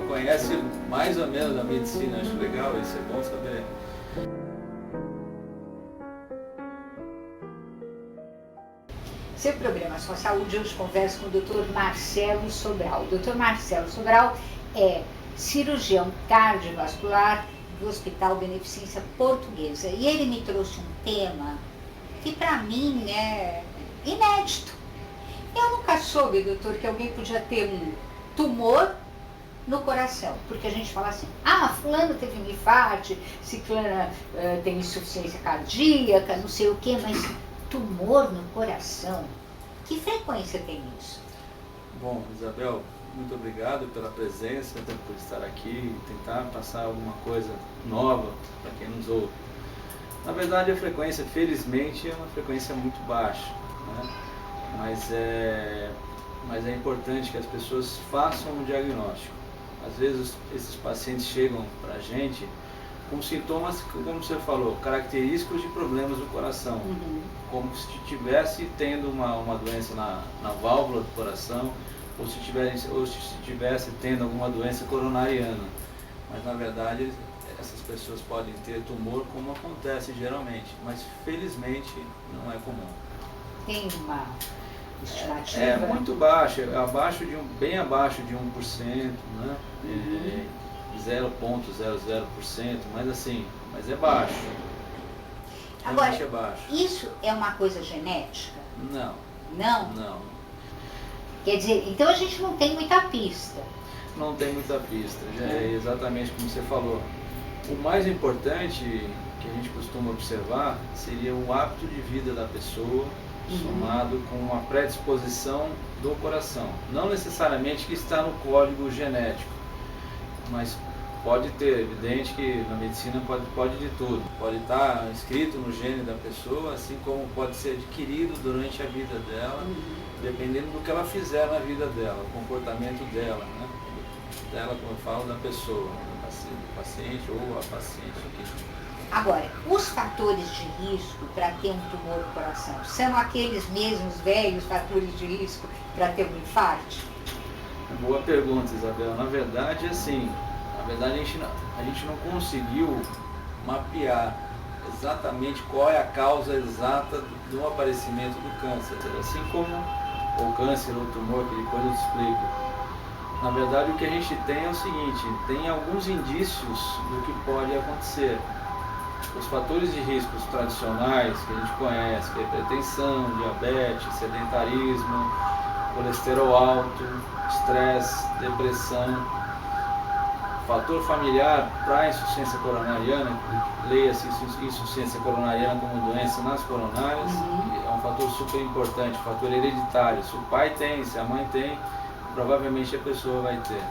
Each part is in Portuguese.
conhece mais ou menos a medicina, acho legal, isso é bom saber. Seu programa Sua Saúde, hoje converso com o Dr. Marcelo Sobral. O Dr. Marcelo Sobral é cirurgião cardiovascular do Hospital Beneficência Portuguesa. E ele me trouxe um tema que para mim é inédito. Eu nunca soube, doutor, que alguém podia ter um tumor no coração. Porque a gente fala assim, fulano teve um infarto, ciclana tem insuficiência cardíaca, não sei o quê, mas tumor no coração, que frequência tem isso? Bom, Isabel, muito obrigado pela presença, por estar aqui e tentar passar alguma coisa nova para quem nos ouve. Na verdade, a frequência, felizmente, é uma frequência muito baixa, né? Mas é importante que as pessoas façam um diagnóstico. Às vezes, esses pacientes chegam para a gente com sintomas, como você falou, característicos de problemas do coração, como se estivesse tendo uma doença na válvula do coração, ou se estivesse tendo alguma doença coronariana. Mas na verdade essas pessoas podem ter tumor, como acontece geralmente, mas felizmente não é comum. Tem uma estimativa? É muito baixo, bem abaixo de 1%, né? 0,00%, mas é baixo. Agora, é baixo. Isso é uma coisa genética? Não. Não? Não. Quer dizer, então a gente não tem muita pista. Não tem muita pista, é exatamente como você falou. O mais importante que a gente costuma observar seria o hábito de vida da pessoa, somado com a predisposição do coração. Não necessariamente que está no código genético, mas pode ter, evidente que na medicina pode de tudo. Pode estar escrito no gene da pessoa, assim como pode ser adquirido durante a vida dela, dependendo do que ela fizer na vida dela, o comportamento dela, né? Dela, como eu falo, da pessoa, do paciente ou a paciente aqui. Agora, os fatores de risco para ter um tumor no coração são aqueles mesmos velhos fatores de risco para ter um infarto? Boa pergunta, Isabel. Na verdade, assim, a gente não conseguiu mapear exatamente qual é a causa exata do aparecimento do câncer. Assim como o câncer ou o tumor, que depois eu te explico. Na verdade, o que a gente tem é o seguinte, tem alguns indícios do que pode acontecer. Os fatores de riscos tradicionais que a gente conhece, que é hipertensão, diabetes, sedentarismo, colesterol alto, estresse, depressão, fator familiar para a insuficiência coronariana, leia-se insuficiência coronariana como doença nas coronárias, é um fator super importante, fator hereditário. Se o pai tem, se a mãe tem, provavelmente a pessoa vai ter.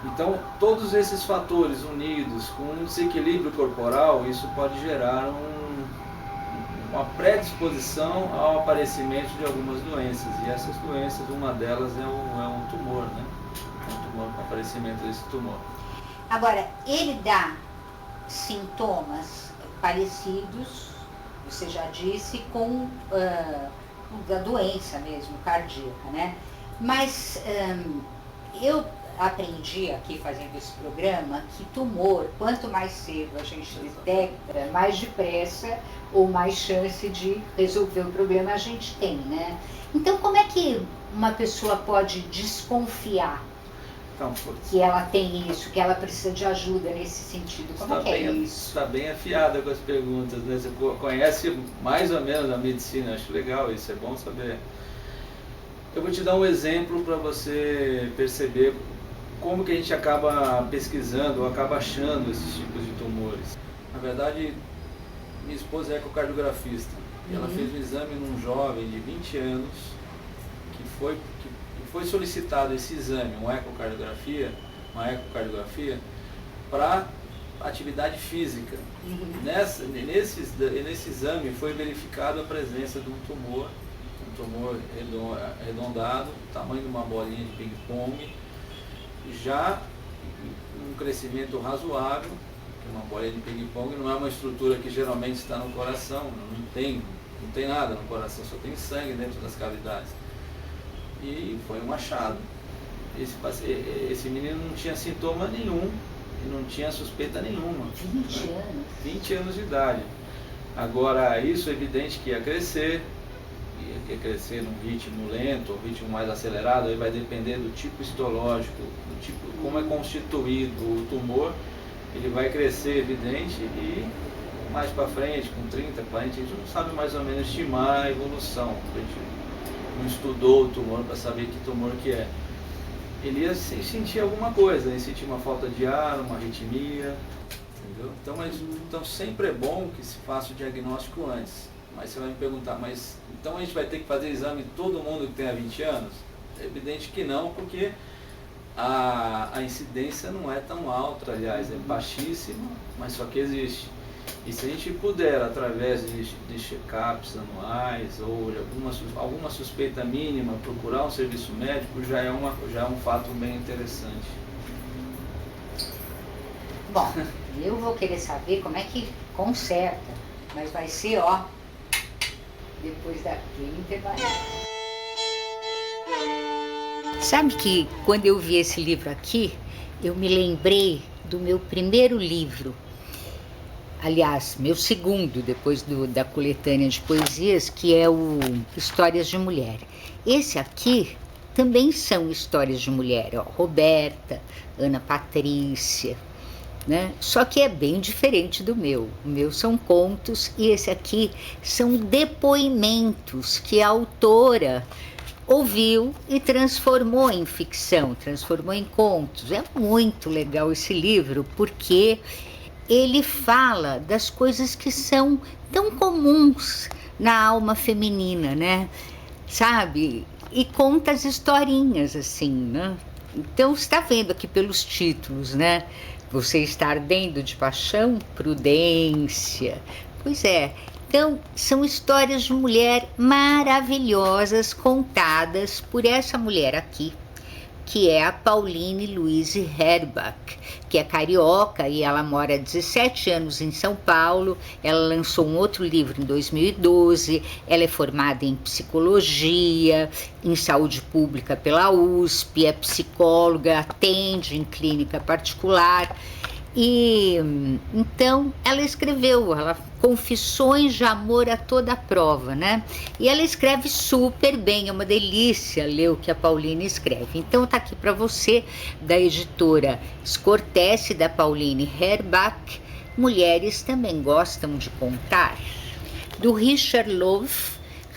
Então, todos esses fatores unidos com um desequilíbrio corporal, isso pode gerar uma predisposição ao aparecimento de algumas doenças. E essas doenças, uma delas é um tumor, né? Um tumor, o aparecimento desse tumor. Agora, ele dá sintomas parecidos, você já disse, com a doença mesmo, cardíaca, né? Mas eu aprendi aqui fazendo esse programa que tumor, quanto mais cedo a gente detecta, mais depressa ou mais chance de resolver o problema a gente tem, né? Então, como é que uma pessoa pode desconfiar que ela tem isso, que ela precisa de ajuda nesse sentido? Como é que é isso? Está bem afiada com as perguntas, né? Você conhece mais ou menos a medicina, acho legal isso, é bom saber. Eu vou te dar um exemplo para você perceber como que a gente acaba pesquisando ou acaba achando esses tipos de tumores. Na verdade, minha esposa é ecocardiografista e ela fez um exame num jovem de 20 anos que foi solicitado esse exame, uma ecocardiografia para atividade física. Nesse exame foi verificado a presença de um tumor arredondado, tamanho de uma bolinha de ping-pong, já um crescimento razoável, porque uma bolinha de ping-pong não é uma estrutura que geralmente está no coração, não tem nada no coração, só tem sangue dentro das cavidades. E foi um achado. esse menino não tinha sintoma nenhum, e não tinha suspeita nenhuma. 20 anos? 20 anos de idade. Agora, isso é evidente que ia crescer num ritmo lento, ou ritmo mais acelerado, aí vai depender do tipo histológico, do tipo, como é constituído o tumor, ele vai crescer, evidente, e mais para frente, com 30, 40, a gente não sabe mais ou menos estimar a evolução, a gente não estudou o tumor para saber que tumor que é. Ele ia sentir alguma coisa, ia sentir uma falta de ar, uma arritmia, entendeu? Então sempre é bom que se faça o diagnóstico antes. Mas você vai me perguntar, mas então a gente vai ter que fazer exame em todo mundo que tem 20 anos? É evidente que não, porque a incidência não é tão alta, aliás, é baixíssima, mas só que existe. E se a gente puder, através de check-ups anuais ou de alguma suspeita mínima, procurar um serviço médico, já é um fato bem interessante. Bom, eu vou querer saber como é que conserta, mas vai ser, ó, depois daquele intervalo. Sabe que quando eu vi esse livro aqui, eu me lembrei do meu primeiro livro. Aliás, meu segundo, depois da coletânea de poesias, que é o Histórias de Mulher. Esse aqui também são histórias de mulher, ó, Roberta, Ana Patrícia, né? Só que é bem diferente do meu. O meu são contos e esse aqui são depoimentos que a autora ouviu e transformou em ficção, transformou em contos. É muito legal esse livro porque ele fala das coisas que são tão comuns na alma feminina, né? Sabe? E conta as historinhas, assim, né? Então, você está vendo aqui pelos títulos, né? Você está ardendo de paixão, prudência. Pois é. Então, são histórias de mulher maravilhosas contadas por essa mulher aqui, que é a Pauline Louise Herbach, que é carioca e ela mora há 17 anos em São Paulo. Ela lançou um outro livro em 2012, ela é formada em psicologia, em saúde pública pela USP, é psicóloga, atende em clínica particular. E então ela escreveu Confissões de Amor a Toda Prova, né? E ela escreve super bem, é uma delícia ler o que a Pauline escreve. Então tá aqui para você, da editora Scortese, da Pauline Herbach, Mulheres Também Gostam de Contar, do Richard Louv,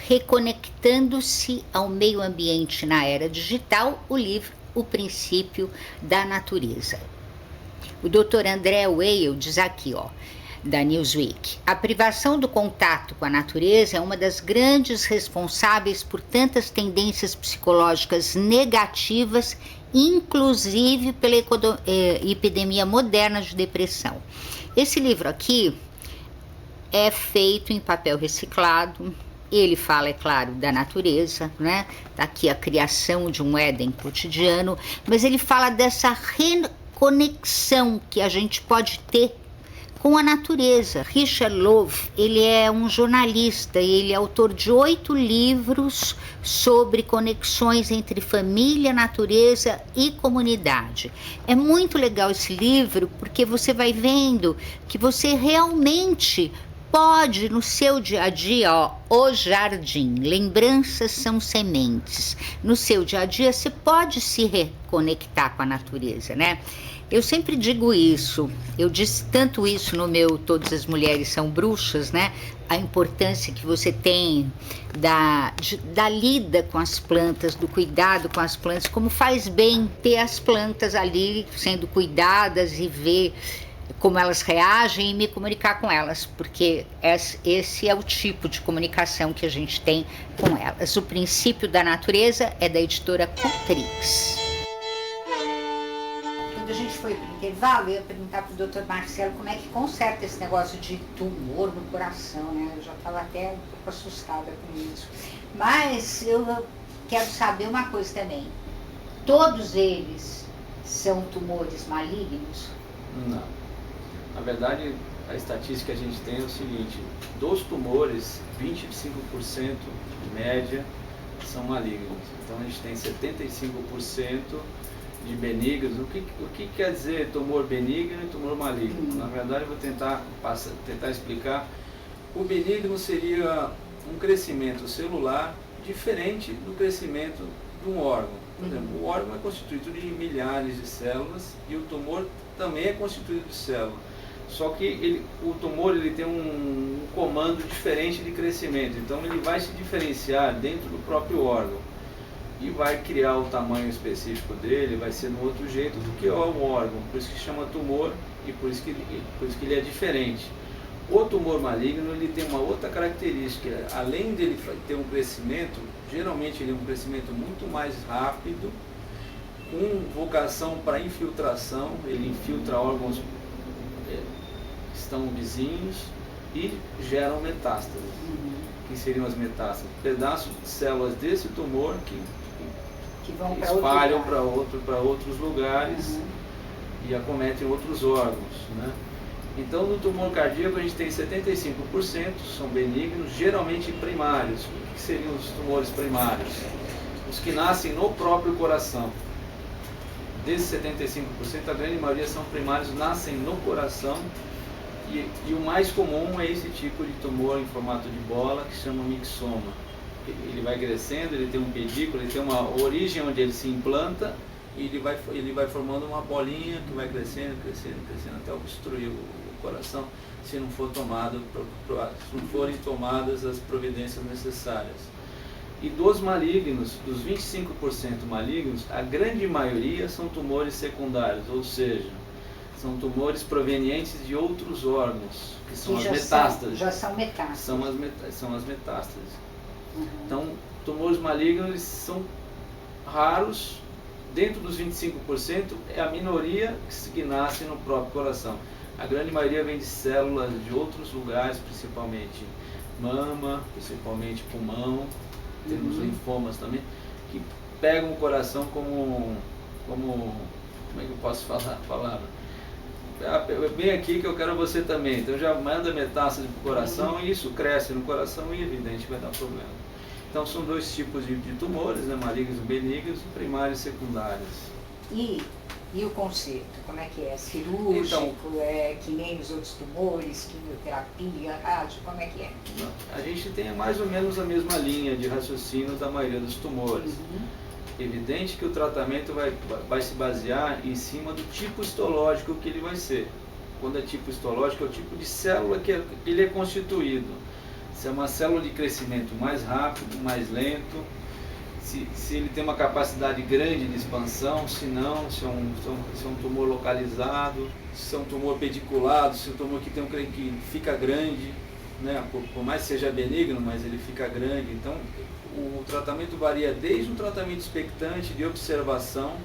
Reconectando-se ao Meio Ambiente na Era Digital, o livro O Princípio da Natureza. O Dr. André Weil diz aqui, ó, da Newsweek: a privação do contato com a natureza é uma das grandes responsáveis por tantas tendências psicológicas negativas, inclusive pela epidemia moderna de depressão. Esse livro aqui é feito em papel reciclado. Ele fala, é claro, da natureza, né? Tá aqui a criação de um Éden cotidiano, mas ele fala dessa conexão que a gente pode ter com a natureza. Richard Louv, ele é um jornalista e ele é autor de 8 livros sobre conexões entre família, natureza e comunidade. É muito legal esse livro porque você vai vendo que você realmente pode, no seu dia a dia, ó, o jardim, lembranças são sementes. No seu dia a dia, você pode se reconectar com a natureza, né? Eu sempre digo isso, eu disse tanto isso no meu Todas as Mulheres São Bruxas, né? A importância que você tem da lida com as plantas, do cuidado com as plantas, como faz bem ter as plantas ali sendo cuidadas e ver como elas reagem e me comunicar com elas, porque esse é o tipo de comunicação que a gente tem com elas. O Princípio da Natureza é da editora Cultrix. Quando a gente foi para o intervalo, eu ia perguntar para o Dr. Marcelo como é que conserta esse negócio de tumor no coração, né? Eu já estava até um pouco assustada com isso. Mas eu quero saber uma coisa também. Todos eles são tumores malignos? Não. Na verdade, a estatística que a gente tem é o seguinte: dos tumores, 25% de média são malignos. Então a gente tem 75% de benignos. O que quer dizer tumor benigno e tumor maligno? Na verdade, eu vou tentar explicar. O benigno seria um crescimento celular diferente do crescimento de um órgão. Por exemplo, o órgão é constituído de milhares de células e o tumor também é constituído de células. Só que o tumor tem um comando diferente de crescimento, então ele vai se diferenciar dentro do próprio órgão e vai criar o tamanho específico dele, vai ser no outro jeito do que o órgão, por isso que chama tumor e por isso que ele é diferente. O tumor maligno ele tem uma outra característica, além dele ter um crescimento, geralmente ele é um crescimento muito mais rápido, com vocação para infiltração, ele infiltra órgãos que estão vizinhos e geram metástases. Que seriam as metástases? Pedaços de células desse tumor que vão espalham para outros lugares e acometem outros órgãos, né? Então, no tumor cardíaco, a gente tem 75% são benignos, geralmente primários. O que seriam os tumores primários? Os que nascem no próprio coração. Desses 75%, a grande maioria são primários, nascem no coração. E o mais comum é esse tipo de tumor em formato de bola, que se chama mixoma. Ele vai crescendo, ele tem um pedículo, ele tem uma origem onde ele se implanta, e ele vai formando uma bolinha que vai crescendo, até obstruir o coração, se não forem tomadas as providências necessárias. E dos malignos, dos 25% malignos, a grande maioria são tumores secundários, ou seja, são tumores provenientes de outros órgãos, que são as metástases. Já são metástases. São as metástases. Então, tumores malignos são raros. Dentro dos 25% é a minoria que nasce no próprio coração. A grande maioria vem de células de outros lugares, principalmente mama, principalmente pulmão, temos linfomas também, que pegam o coração como é que eu posso falar a palavra? Bem aqui que eu quero você também. Então já manda metástase para o coração e isso cresce no coração e evidente vai dar problema. Então são dois tipos de tumores, né, malignos e benignos, primários e secundários. E o conceito, como é que é? Cirúrgico, então, é que nem os outros tumores, quimioterapia, rádio, como é que é? A gente tem mais ou menos a mesma linha de raciocínio da maioria dos tumores. Evidente que o tratamento vai se basear em cima do tipo histológico que ele vai ser. Quando é tipo histológico, é o tipo de célula que ele é constituído. Se é uma célula de crescimento mais rápido, mais lento, se ele tem uma capacidade grande de expansão, se não, se é um tumor localizado, se é um tumor pediculado, se é um tumor que fica grande, né? Por mais que seja benigno, mas ele fica grande. Então, o tratamento varia desde um tratamento expectante, de observação.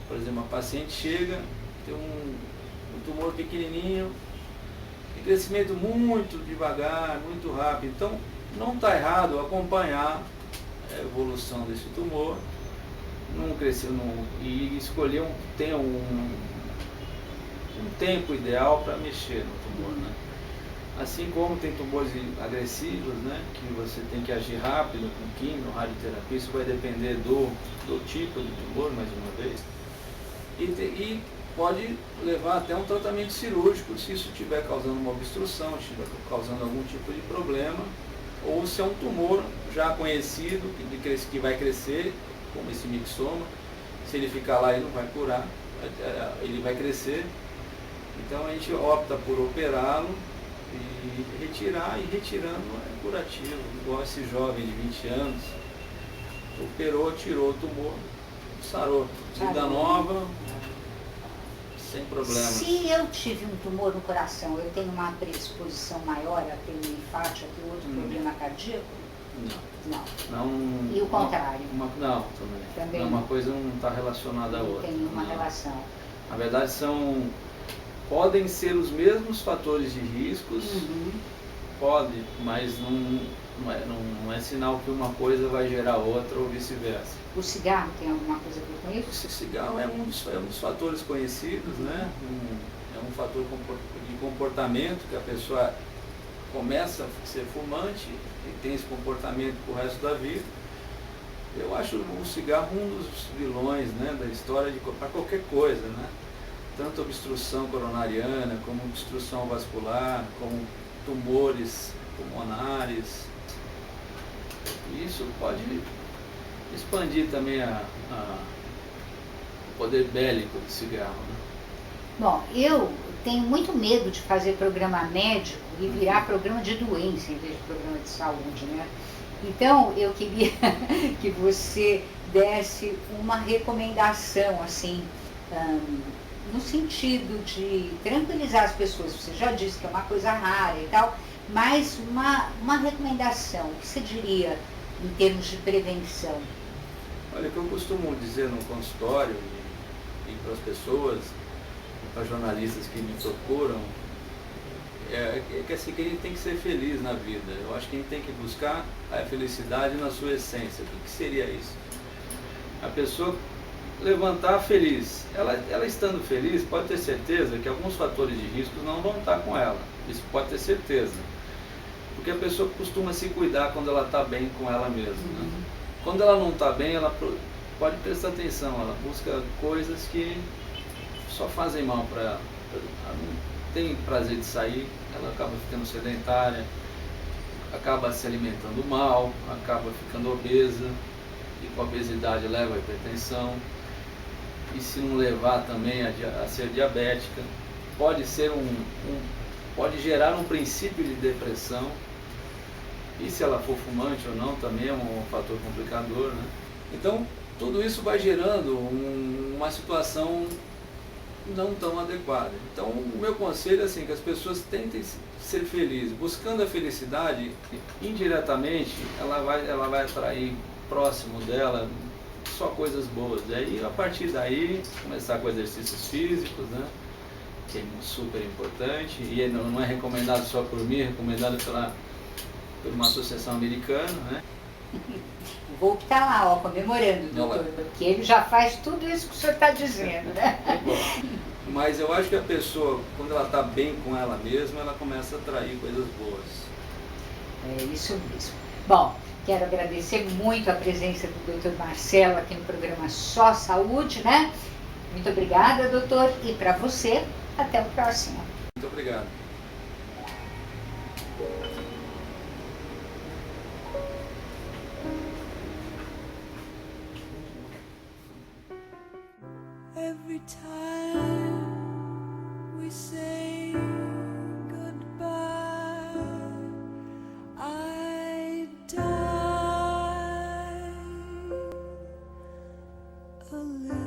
Por exemplo, a paciente chega, tem um tumor pequenininho, de crescimento muito devagar, muito rápido. Então, não está errado acompanhar a evolução desse tumor, e escolher um tempo ideal para mexer no tumor, né? Assim como tem tumores agressivos, né, que você tem que agir rápido com quimio, radioterapia, isso vai depender do tipo de tumor, mais uma vez, e pode levar até um tratamento cirúrgico se isso estiver causando uma obstrução, estiver causando algum tipo de problema, ou se é um tumor já conhecido, que vai crescer, como esse mixoma, se ele ficar lá ele não vai curar, ele vai crescer, então a gente opta por operá-lo e retirar, e retirando é curativo, igual esse jovem de 20 anos, operou, tirou o tumor, sarou, vida nova, sem problema. Se eu tive um tumor no coração, eu tenho uma predisposição maior a ter um infarto, a ter outro problema cardíaco? Não. E o contrário? Não, também. Uma coisa não está relacionada à outra. Não tem nenhuma relação. Na verdade, podem ser os mesmos fatores de riscos, pode, mas não é sinal que uma coisa vai gerar outra ou vice-versa. O cigarro tem alguma coisa a ver com isso? O cigarro é um dos fatores conhecidos, né? É um fator de comportamento, que a pessoa começa a ser fumante e tem esse comportamento pro resto da vida. Eu acho o cigarro um dos vilões, né, da história para qualquer coisa, né? Tanto obstrução coronariana, como obstrução vascular, como tumores pulmonares. E isso pode expandir também o poder bélico do cigarro, né? Bom, eu tenho muito medo de fazer programa médico e virar programa de doença em vez de programa de saúde, né? Então, eu queria que você desse uma recomendação, assim, no sentido de tranquilizar as pessoas. Você já disse que é uma coisa rara e tal, mas uma recomendação, o que você diria em termos de prevenção? Olha, o que eu costumo dizer no consultório e para as pessoas, para jornalistas que me procuram, é que assim, que a gente tem que ser feliz na vida. Eu acho que a gente tem que buscar a felicidade na sua essência. O que seria isso? A pessoa levantar feliz. Ela estando feliz, pode ter certeza que alguns fatores de risco não vão estar com ela. Isso pode ter certeza. Porque a pessoa costuma se cuidar quando ela está bem com ela mesma, né? Quando ela não está bem, ela pode prestar atenção, ela busca coisas que só fazem mal para ela. Ela não tem prazer de sair, ela acaba ficando sedentária, acaba se alimentando mal, acaba ficando obesa, e com a obesidade leva a hipertensão, e se não levar também a ser diabética, pode ser pode gerar um princípio de depressão, e se ela for fumante ou não também é um fator complicador, né? Então tudo isso vai gerando uma situação não tão adequada. Então o meu conselho é assim, que as pessoas tentem ser felizes. Buscando a felicidade, indiretamente ela vai atrair próximo dela só coisas boas. E aí, a partir daí, começar com exercícios físicos, né? Que é super importante, e não é recomendado só por mim, é recomendado por uma associação americana, né? Vou estar lá, ó, comemorando, doutor, porque ele já faz tudo isso que o senhor está dizendo, né? Mas eu acho que a pessoa, quando ela está bem com ela mesma, ela começa a atrair coisas boas. É isso mesmo. Bom, quero agradecer muito a presença do Dr. Marcelo aqui no programa Só Saúde, né? Muito obrigada, doutor, e para você, até o próximo. Muito obrigado. Every time we say goodbye, I die a little.